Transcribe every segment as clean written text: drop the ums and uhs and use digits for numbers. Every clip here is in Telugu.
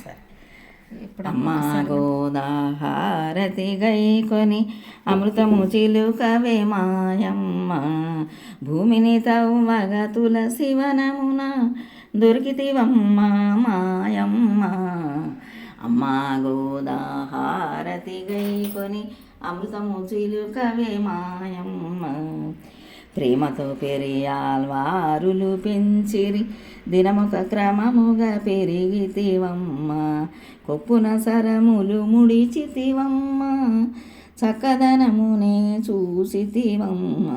సరే. అమ్మా గోదాహారతి గైకొని అమృతము చిలుకవే మాయమ్మ, భూమిని తవ్వగ తులసి వనమున దొరికితివమ్మ మాయమ్మ. అమ్మా గోదాహారతి గైకొని అమృతము చిలుకవే మాయమ్మ, ప్రేమతో పెరియాల్వారులు పెంచిరి దినముక క్రమముగా పెరిగితివమ్మ, కొప్పున సరములు ముడిచితివమ్మ, చక్కదనమునే చూసితివమ్మ.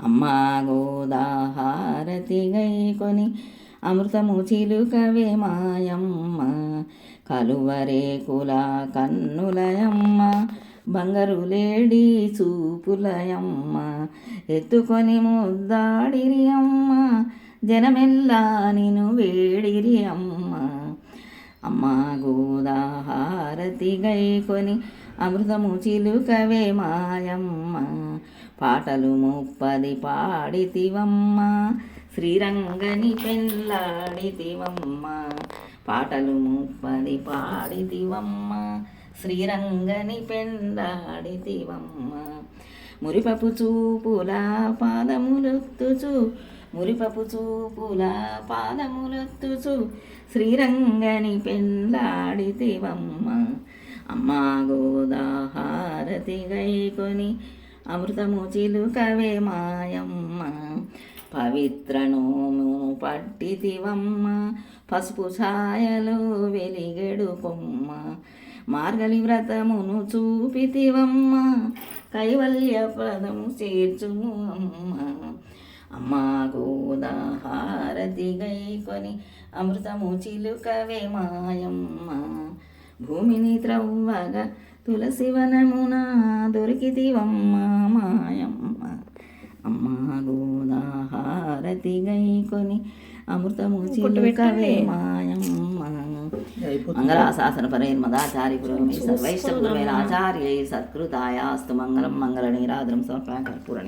అమ్మా గోదాహారతి గైకొని అమృతము చిలుకవే మాయమ్మ, కలువరేకుల కన్నులయమ్మ, బంగారు లేడి చూపులయమ్మ, ఎత్తుకొని ముద్దాడిరి అమ్మ, జనమెల్లా నిన్ను వేడిరి అమ్మ. అమ్మా గోదాహారతి గైకొని అమృతము చిలుకవే మాయమ్మ, పాటలు 30 పాడితివమ్మ, శ్రీరంగని పెళ్ళాడితివమ్మ, పాటలు 30 పాడితివమ్మ, శ్రీరంగని పెళ్ళాడితివమ్మ. మురిపపు చూపుల పాదములొత్తుచు, మురిపపు చూపుల పాదములొత్తుచు, శ్రీరంగని పెళ్ళాడితివమ్మ. అమ్మా గోదాహారతి గైకొని అమృతము చిలుకవే మాయమ్మ, పవిత్ర నోము పట్టితివమ్మ, పసుపు ఛాయలో వెలిగెడు కొమ్మ, మార్గలి వ్రతమును చూపితివమ్మ, కైవల్య పదము చేర్చుము అమ్మ. అమ్మా గోదాహారతి గైకొని అమృతము చిలుకవే మాయమ్మ, భూమిని త్రవ్వగా తులసి వనమున దొరికితివమ్మ మాయమ్మ. అమ్మా గోదాహారతి గైకొని అమృతము చిలుకవే మాయమ్మ. మంగళాశాసన పరేన్ మదాచారి పురోగమే సర్వైష్ట పురవేణ ఆచార్యై సత్కృతాయాస్తు మంగళం మంగళ నీరాద్రం సమర్పయామి కర్పూరని.